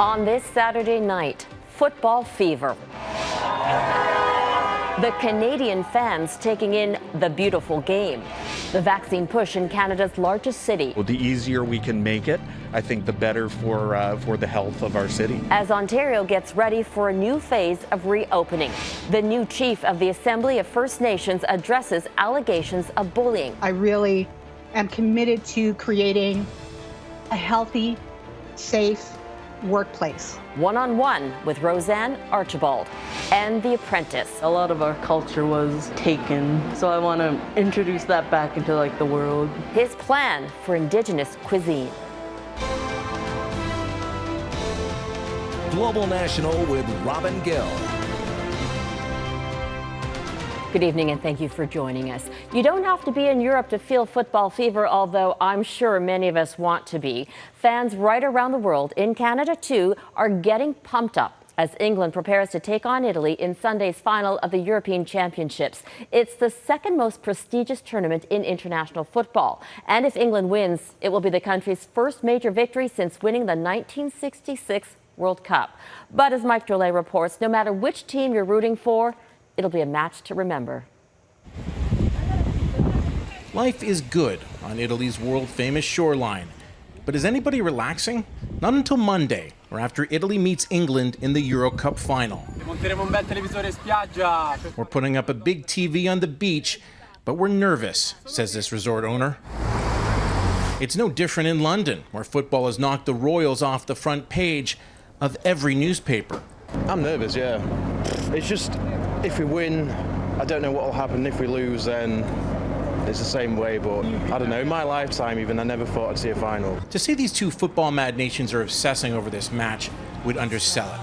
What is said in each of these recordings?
On this Saturday night, football fever. The Canadian fans taking in the beautiful game. The vaccine push in Canada's largest city. Well, the easier we can make it, I think the better for the health of our city. As Ontario gets ready for a new phase of reopening. The new chief of the Assembly of First Nations addresses allegations of bullying. I really am committed to creating a healthy, safe workplace. One-on-one with Roseanne Archibald and The Apprentice. A lot of our culture was taken, so I want to introduce that back into the world. His plan for Indigenous cuisine. Global National with Robin Gill. Good evening and thank you for joining us. You don't have to be in Europe to feel football fever, although I'm sure many of us want to be. Fans right around the world, in Canada too, are getting pumped up as England prepares to take on Italy in Sunday's final of the European Championships. It's the second most prestigious tournament in international football. And if England wins, it will be the country's first major victory since winning the 1966 World Cup. But as Mike Drolet reports, no matter which team you're rooting for, it'll be a match to remember. Life is good on Italy's world-famous shoreline. But is anybody relaxing? Not until Monday, or after Italy meets England in the Euro Cup final. We're putting up a big TV on the beach, but we're nervous, says this resort owner. It's no different in London, where football has knocked the Royals off the front page of every newspaper. I'm nervous, yeah. It's just, if we win, I don't know what will happen. If we lose, then it's the same way. But I don't know, in my lifetime even, I never thought I'd see a final. To say these two football-mad nations are obsessing over this match would undersell it.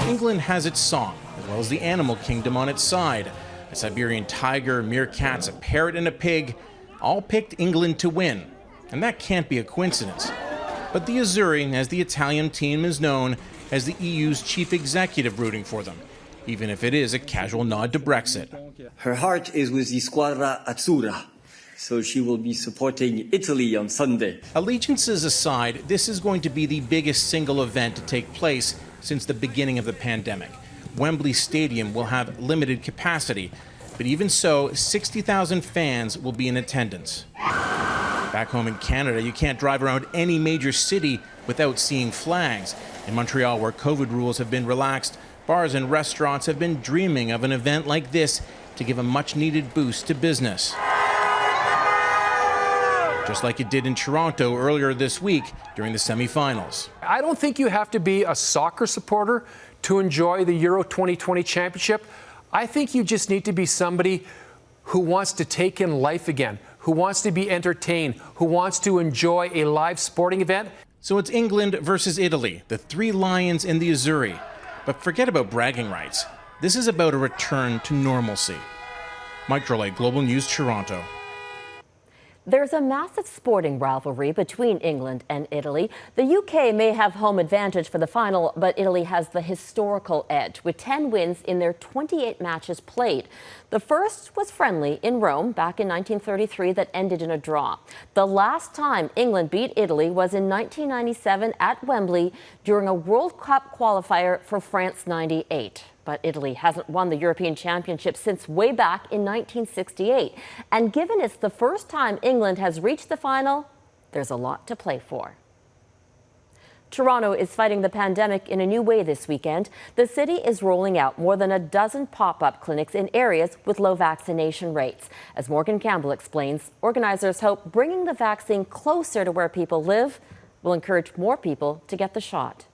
England has its song, as well as the animal kingdom on its side. A Siberian tiger, meerkats, a parrot, and a pig all picked England to win. And that can't be a coincidence. But the Azzurri, as the Italian team is known, has the EU's chief executive rooting for them, even if it is a casual nod to Brexit. Her heart is with the Squadra Azzurra, so she will be supporting Italy on Sunday. Allegiances aside, this is going to be the biggest single event to take place since the beginning of the pandemic. Wembley Stadium will have limited capacity, but even so, 60,000 fans will be in attendance. Back home in Canada, you can't drive around any major city without seeing flags. In Montreal, where COVID rules have been relaxed, bars and restaurants have been dreaming of an event like this to give a much-needed boost to business. Just like it did in Toronto earlier this week during the semifinals. I don't think you have to be a soccer supporter to enjoy the Euro 2020 championship. I think you just need to be somebody who wants to take in life again, who wants to be entertained, who wants to enjoy a live sporting event. So it's England versus Italy, the three lions in the Azzurri. But forget about bragging rights. This is about a return to normalcy. Mike Drolet, Global News, Toronto. There's a massive sporting rivalry between England and Italy. The UK may have home advantage for the final, but Italy has the historical edge, with 10 wins in their 28 matches played. The first was friendly in Rome back in 1933 that ended in a draw. The last time England beat Italy was in 1997 at Wembley during a World Cup qualifier for France '98. But Italy hasn't won the European Championship since way back in 1968. And given it's the first time England has reached the final, there's a lot to play for. Toronto is fighting the pandemic in a new way this weekend. The city is rolling out more than a dozen pop-up clinics in areas with low vaccination rates. As Morganne Campbell explains, organizers hope bringing the vaccine closer to where people live will encourage more people to get the shot.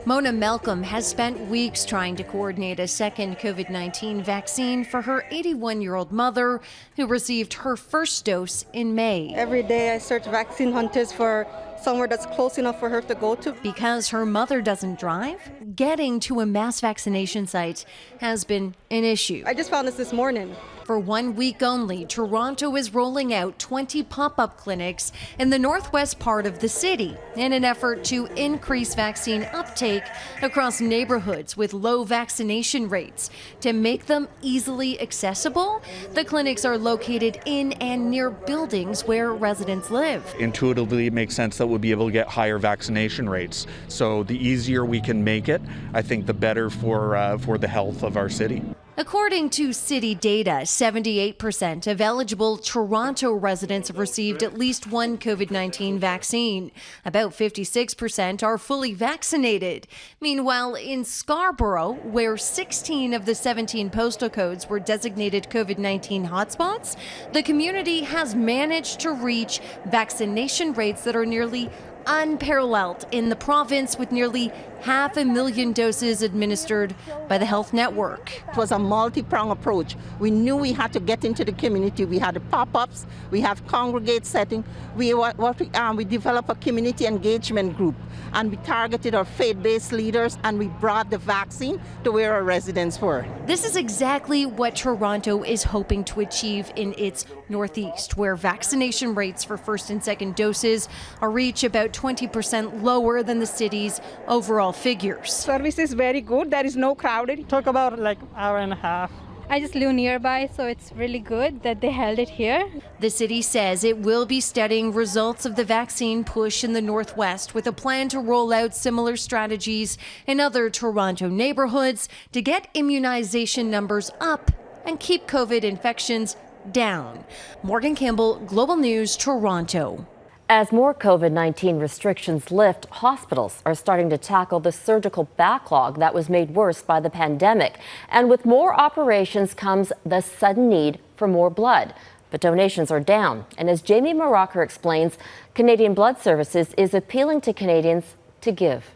Mona Malcolm has spent weeks trying to coordinate a second COVID-19 vaccine for her 81-year-old mother who received her first dose in May. Every day I search vaccine hunters for somewhere that's close enough for her to go to. Because her mother doesn't drive, getting to a mass vaccination site has been an issue. I just found this morning. For 1 week only, Toronto is rolling out 20 pop-up clinics in the northwest part of the city in an effort to increase vaccine uptake across neighborhoods with low vaccination rates. To make them easily accessible, the clinics are located in and near buildings where residents live. Intuitively, it makes sense that we'll be able to get higher vaccination rates. So the easier we can make it, I think the better for the health of our city. According to city data, 78% of eligible Toronto residents have received at least one COVID-19 vaccine. About 56% are fully vaccinated. Meanwhile, in Scarborough, where 16 of the 17 postal codes were designated COVID-19 hotspots, the community has managed to reach vaccination rates that are nearly unparalleled in the province, with nearly 500,000 doses administered by the health network. It was a multi-pronged approach. We knew we had to get into the community. We had the pop-ups, we have congregate setting. We developed a community engagement group, and we targeted our faith-based leaders, and we brought the vaccine to where our residents were. This is exactly what Toronto is hoping to achieve in its northeast, where vaccination rates for first and second doses reach about 20% lower than the city's overall figures. Service is very good. There is no crowded. It took about like an hour and a half. I just live nearby, so it's really good that they held it here. The city says it will be studying results of the vaccine push in the Northwest with a plan to roll out similar strategies in other Toronto neighborhoods to get immunization numbers up and keep COVID infections down. Morganne Campbell, Global News, Toronto. As more COVID-19 restrictions lift, hospitals are starting to tackle the surgical backlog that was made worse by the pandemic. And with more operations comes the sudden need for more blood. But donations are down. And as Jamie Maraucher explains, Canadian Blood Services is appealing to Canadians to give.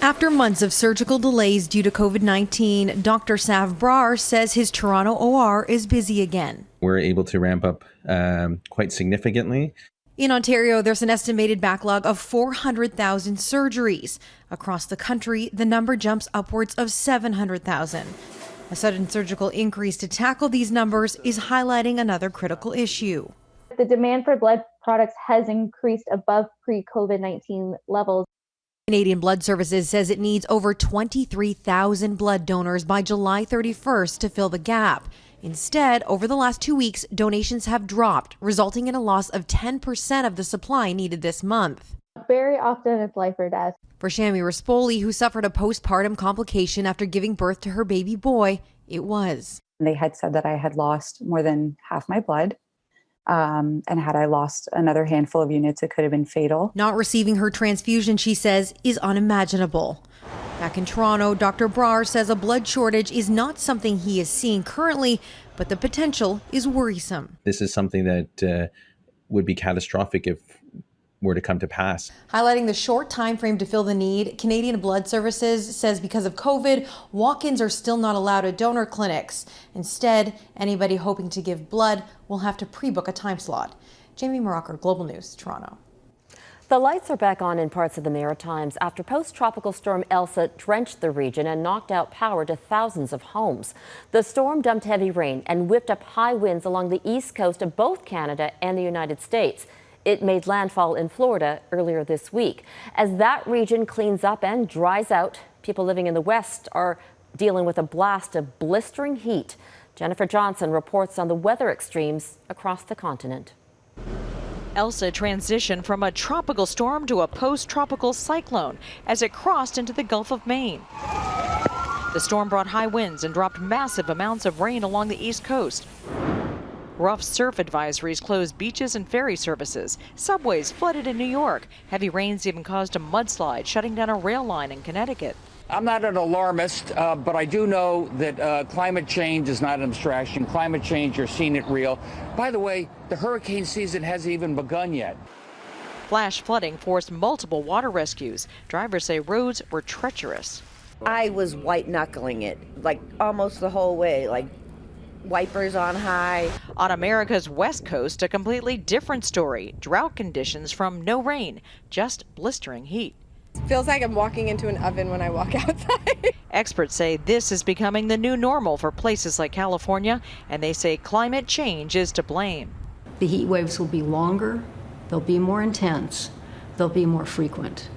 After months of surgical delays due to COVID-19, Dr. Sav Brar says his Toronto OR is busy again. We're able to ramp up quite significantly. In Ontario, there's an estimated backlog of 400,000 surgeries. Across the country, the number jumps upwards of 700,000. A sudden surgical increase to tackle these numbers is highlighting another critical issue. The demand for blood products has increased above pre-COVID-19 levels. Canadian Blood Services says it needs over 23,000 blood donors by July 31st to fill the gap. Instead, over the last 2 weeks, donations have dropped, resulting in a loss of 10% of the supply needed this month. Very often it's life or death. For Shami Rispoli, who suffered a postpartum complication after giving birth to her baby boy, it was. They had said that I had lost more than half my blood. And had I lost another handful of units, it could have been fatal. Not receiving her transfusion, she says, is unimaginable. Back in Toronto, Dr. Brar says a blood shortage is not something he is seeing currently, but the potential is worrisome. This is something that would be catastrophic if were to come to pass. Highlighting the short time frame to fill the need, Canadian Blood Services says because of COVID, walk-ins are still not allowed at donor clinics. Instead, anybody hoping to give blood will have to pre-book a time slot. Jamie Maraucher, Global News, Toronto. The lights are back on in parts of the Maritimes after post-tropical storm Elsa drenched the region and knocked out power to thousands of homes. The storm dumped heavy rain and whipped up high winds along the east coast of both Canada and the United States. It made landfall in Florida earlier this week. As that region cleans up and dries out, people living in the west are dealing with a blast of blistering heat. Jennifer Johnson reports on the weather extremes across the continent. Elsa transitioned from a tropical storm to a post-tropical cyclone as it crossed into the Gulf of Maine. The storm brought high winds and dropped massive amounts of rain along the east coast. Rough surf advisories closed beaches and ferry services. Subways flooded in New York. Heavy rains even caused a mudslide, shutting down a rail line in Connecticut. I'm not an alarmist, but I do know that climate change is not an abstraction. Climate change, you're seeing it real. By the way, the hurricane season hasn't even begun yet. Flash flooding forced multiple water rescues. Drivers say roads were treacherous. I was white-knuckling it, like almost the whole way, like wipers on high. On America's west coast, a completely different story. Drought conditions from no rain, just blistering heat. Feels like I'm walking into an oven when I walk outside. Experts say this is becoming the new normal for places like California, and they say climate change is to blame. The heat waves will be longer, they'll be more intense, they'll be more frequent.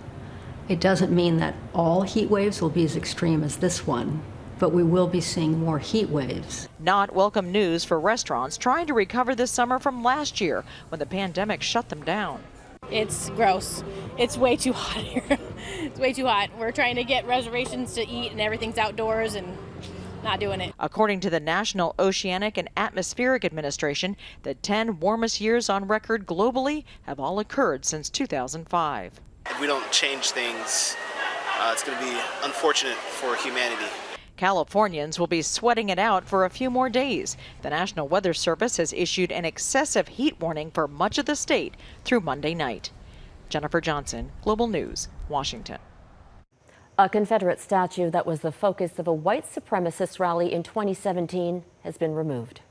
It doesn't mean that all heat waves will be as extreme as this one, but we will be seeing more heat waves. Not welcome news for restaurants trying to recover this summer from last year when the pandemic shut them down. It's gross. It's way too hot here. It's way too hot. We're trying to get reservations to eat and everything's outdoors and not doing it. According to the National Oceanic and Atmospheric Administration, the 10 warmest years on record globally have all occurred since 2005. If we don't change things, it's going to be unfortunate for humanity. Californians will be sweating it out for a few more days. The National Weather Service has issued an excessive heat warning for much of the state through Monday night. Jennifer Johnson, Global News, Washington. A Confederate statue that was the focus of a white supremacist rally in 2017 has been removed.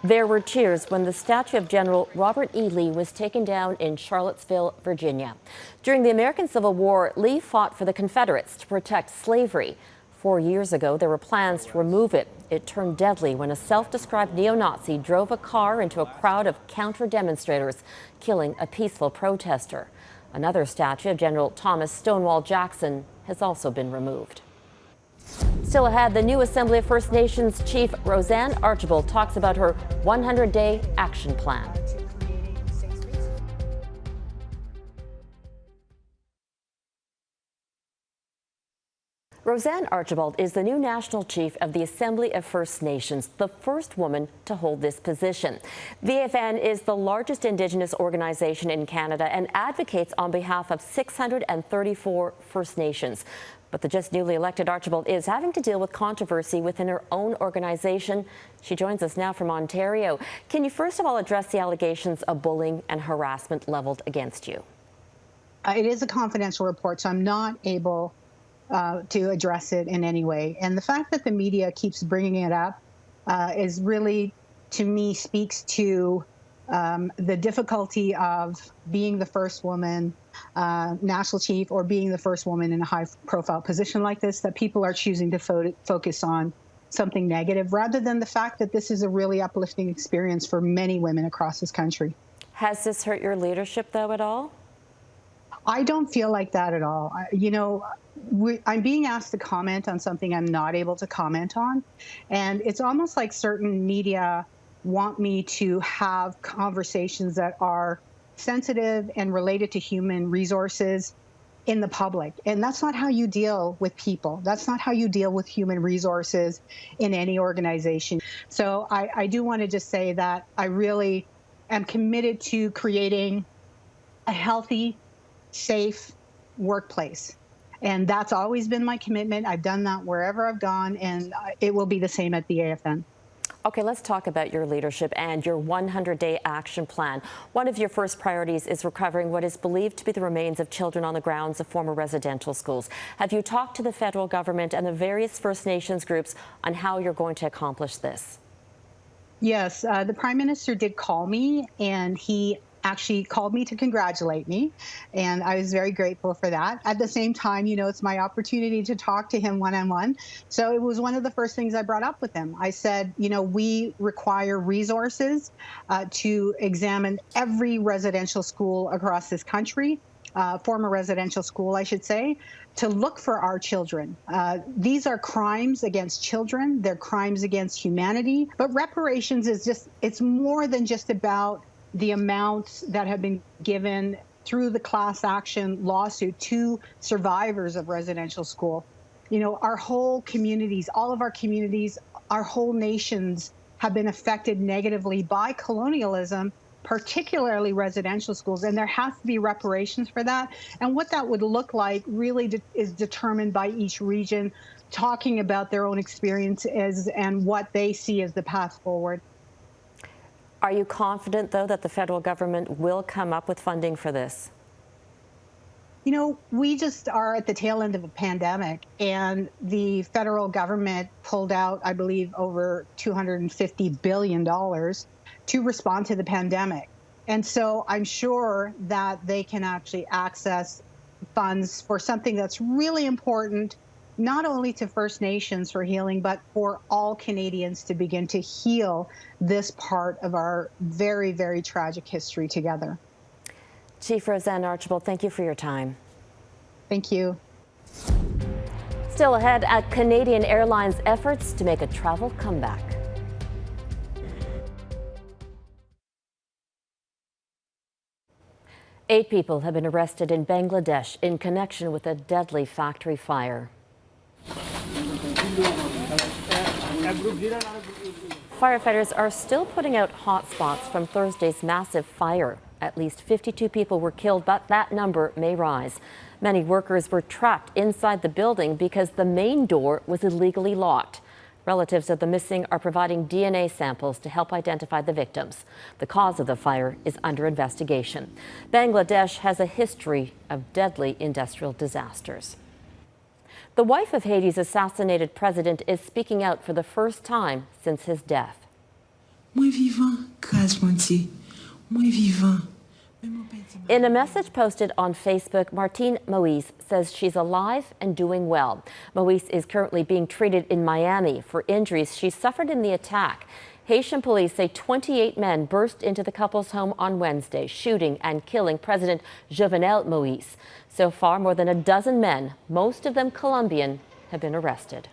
There were cheers when the statue of General Robert E. Lee was taken down in Charlottesville, Virginia. During the American Civil War, Lee fought for the Confederates to protect slavery. 4 years ago, there were plans to remove it. It turned deadly when a self-described neo-Nazi drove a car into a crowd of counter-demonstrators, killing a peaceful protester. Another statue of General Thomas Stonewall Jackson has also been removed. Still ahead, the new Assembly of First Nations Chief Roseanne Archibald talks about her 100-day action plan. Roseanne Archibald is the new National Chief of the Assembly of First Nations, the first woman to hold this position. The AFN is the largest Indigenous organization in Canada and advocates on behalf of 634 First Nations. But the just newly elected Archibald is having to deal with controversy within her own organization. She joins us now from Ontario. Can you first of all address the allegations of bullying and harassment leveled against you? It is a confidential report, so I'm not able to address it in any way. And the fact that the media keeps bringing it up is really, to me, speaks to the difficulty of being the first woman national chief or being the first woman in a high-profile position like this, that people are choosing to focus on something negative rather than the fact that this is a really uplifting experience for many women across this country. Has this hurt your leadership, though, at all? I don't feel like that at all. You know, I'm being asked to comment on something I'm not able to comment on. And it's almost like certain media want me to have conversations that are sensitive and related to human resources in the public. And that's not how you deal with people. That's not how you deal with human resources in any organization. So I do want to just say that I really am committed to creating a healthy, safe workplace. And that's always been my commitment. I've done that wherever I've gone, and it will be the same at the AFN. Okay, let's talk about your leadership and your 100-day action plan. One of your first priorities is recovering what is believed to be the remains of children on the grounds of former residential schools. Have you talked to the federal government and the various First Nations groups on how you're going to accomplish this? Yes, the Prime Minister did call me, and he actually called me to congratulate me, and I was very grateful for that. At the same time, you know, it's my opportunity to talk to him one-on-one. So it was one of the first things I brought up with him. I said, you know, we require resources to examine every residential school across this country, former residential school, I should say, to look for our children. These are crimes against children. They're crimes against humanity. But reparations is just, it's more than just about the amounts that have been given through the class action lawsuit to survivors of residential school. You know, our whole communities, all of our communities, our whole nations have been affected negatively by colonialism, particularly residential schools, and there has to be reparations for that. And what that would look like really is determined by each region, talking about their own experiences and what they see as the path forward. Are you confident, though, that the federal government will come up with funding for this? You know, we just are at the tail end of a pandemic, and the federal government pulled out, I believe, over $250 billion to respond to the pandemic. And so I'm sure that they can actually access funds for something that's really important, not only to First Nations for healing, but for all Canadians to begin to heal this part of our very, very tragic history together. Chief Roseanne Archibald, thank you for your time. Thank you. Still ahead at Canadian Airlines' efforts to make a travel comeback. Eight people have been arrested in Bangladesh in connection with a deadly factory fire. Firefighters are still putting out hotspots from Thursday's massive fire. At least 52 people were killed, but that number may rise. Many workers were trapped inside the building because the main door was illegally locked. Relatives of the missing are providing DNA samples to help identify the victims. The cause of the fire is under investigation. Bangladesh has a history of deadly industrial disasters. The wife of Haiti's assassinated president is speaking out for the first time since his death. Muy vivant, grâce Monty. Muy vivant. In a message posted on Facebook, Martine Moise says she's alive and doing well. Moise is currently being treated in Miami for injuries she suffered in the attack. Haitian police say 28 men burst into the couple's home on Wednesday, shooting and killing President Jovenel Moise. So far, more than a dozen men, most of them Colombian, have been arrested.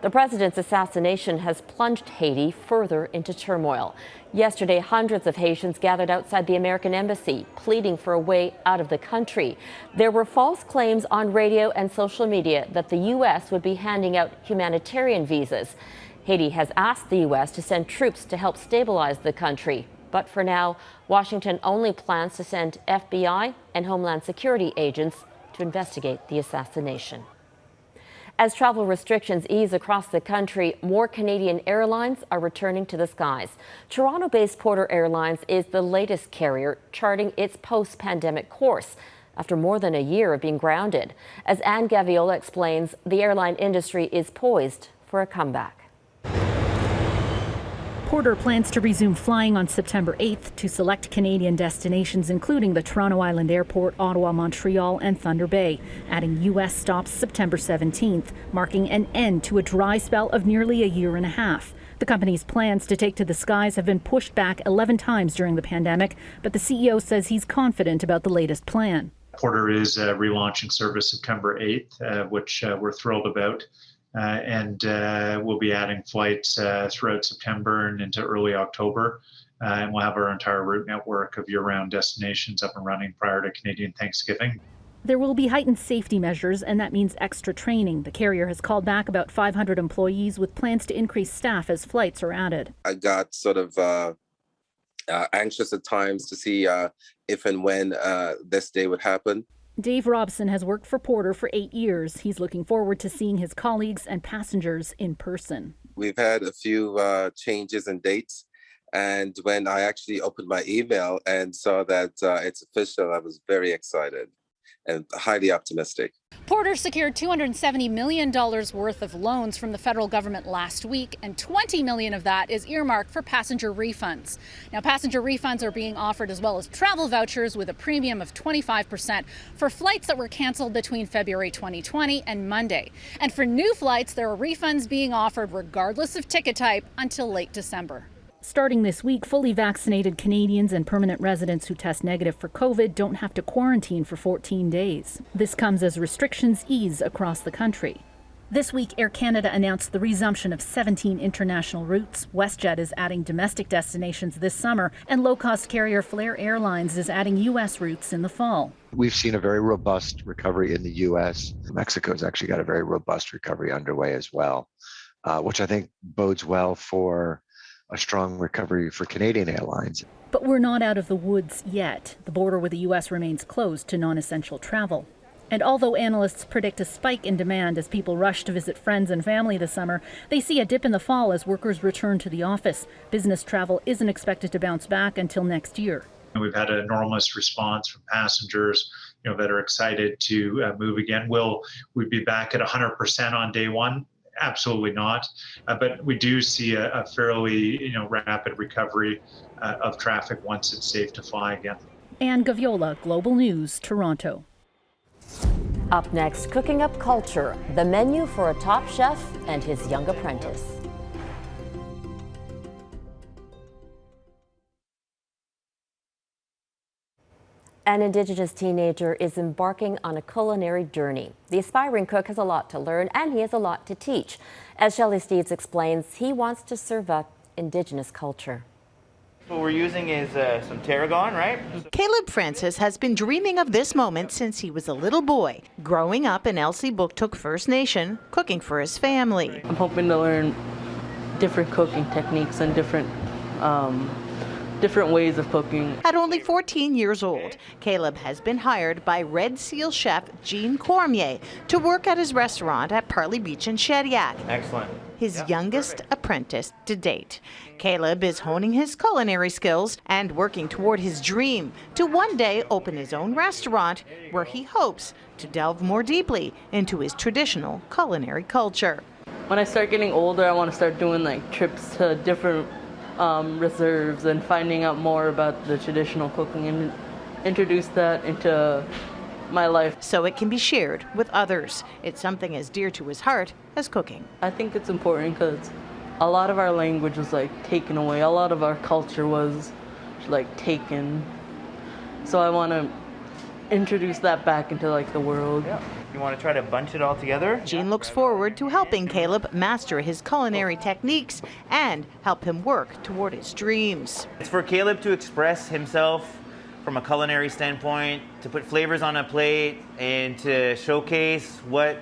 The president's assassination has plunged Haiti further into turmoil. Yesterday, hundreds of Haitians gathered outside the American embassy, pleading for a way out of the country. There were false claims on radio and social media that the U.S. would be handing out humanitarian visas. Haiti has asked the U.S. to send troops to help stabilize the country. But for now, Washington only plans to send FBI and Homeland Security agents to investigate the assassination. As travel restrictions ease across the country, more Canadian airlines are returning to the skies. Toronto-based Porter Airlines is the latest carrier charting its post-pandemic course after more than a year of being grounded. As Anne Gaviola explains, the airline industry is poised for a comeback. Porter plans to resume flying on September 8th to select Canadian destinations, including the Toronto Island Airport, Ottawa, Montreal, and Thunder Bay, adding U.S. stops September 17th, marking an end to a dry spell of nearly a year and a half. The company's plans to take to the skies have been pushed back 11 times during the pandemic, but the CEO says he's confident about the latest plan. Porter is relaunching service September 8th, which we're thrilled about. And we'll be adding flights throughout September and into early October. And we'll have our entire route network of year-round destinations up and running prior to Canadian Thanksgiving. There will be heightened safety measures, and that means extra training. The carrier has called back about 500 employees with plans to increase staff as flights are added. I got sort of anxious at times to see if and when this day would happen. Dave Robson has worked for Porter for 8 years. He's looking forward to seeing his colleagues and passengers in person. We've had a few changes in dates. And when I actually opened my email and saw that it's official, I was very excited and highly optimistic. Porter secured $270 million worth of loans from the federal government last week, and $20 million of that is earmarked for passenger refunds. Now, passenger refunds are being offered as well as travel vouchers with a premium of 25% for flights that were canceled between February 2020 and Monday. And for new flights, there are refunds being offered regardless of ticket type until late December. Starting this week, fully vaccinated Canadians and permanent residents who test negative for COVID don't have to quarantine for 14 days. This comes as restrictions ease across the country. This week, Air Canada announced the resumption of 17 international routes. WestJet is adding domestic destinations this summer, and low-cost carrier Flair Airlines is adding U.S. routes in the fall. We've seen a very robust recovery in the U.S. Mexico's actually got a very robust recovery underway as well, which I think bodes well for a strong recovery for Canadian airlines. But we're not out of the woods yet. The border with the U.S. remains closed to non-essential travel. And although analysts predict a spike in demand as people rush to visit friends and family this summer, they see a dip in the fall as workers return to the office. Business travel isn't expected to bounce back until next year. We've had an enormous response from passengers, that are excited to move again. We'd be back at 100% on day one. absolutely not. But we do see a fairly rapid recovery of traffic once it's safe to fly again. Anne Gaviola, Global News, Toronto. Up next, cooking up culture, the menu for a top chef and his young apprentice. An Indigenous teenager is embarking on a culinary journey. The aspiring cook has a lot to learn and he has a lot to teach. As Shelley Steeves explains, he wants to serve up Indigenous culture. What we're using is some tarragon, right? Caleb Francis has been dreaming of this moment since he was a little boy, growing up in Elsipogtog First Nation, cooking for his family. I'm hoping to learn different cooking techniques and different ways of cooking. At only 14 years old, Caleb has been hired by Red Seal chef Jean Cormier to work at his restaurant at Parley Beach in Shediac. Excellent. His youngest apprentice to date. Caleb is honing his culinary skills and working toward his dream to one day open his own restaurant where he hopes to delve more deeply into his traditional culinary culture. When I start getting older, I want to start doing like trips to different reserves and finding out more about the traditional cooking and introduce that into my life. So it can be shared with others. It's something as dear to his heart as cooking. I think it's important because a lot of our language was like taken away. A lot of our culture was like taken. So I want to introduce that back into like the world. Yeah. You want to try to bunch it all together? Jean looks forward to helping Caleb master his culinary techniques and help him work toward his dreams. It's for Caleb to express himself from a culinary standpoint, to put flavors on a plate, and to showcase what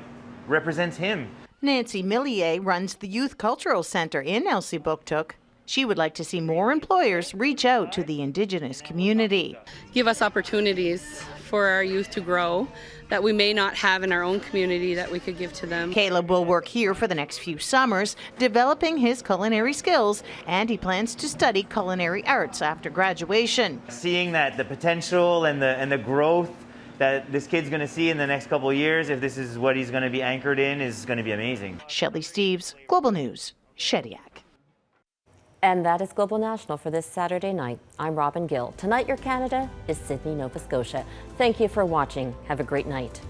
represents him. Nancy Millier runs the Youth Cultural Center in Elsipogtog. She would like to see more employers reach out to the Indigenous community. Give us opportunities for our youth to grow that we may not have in our own community that we could give to them. Caleb will work here for the next few summers, developing his culinary skills, and he plans to study culinary arts after graduation. Seeing that the potential and the growth that this kid's going to see in the next couple of years, if this is what he's going to be anchored in, is going to be amazing. Shelley Steeves, Global News, Shediac. And that is Global National for this Saturday night. I'm Robin Gill. Tonight, your Canada is Sydney, Nova Scotia. Thank you for watching. Have a great night.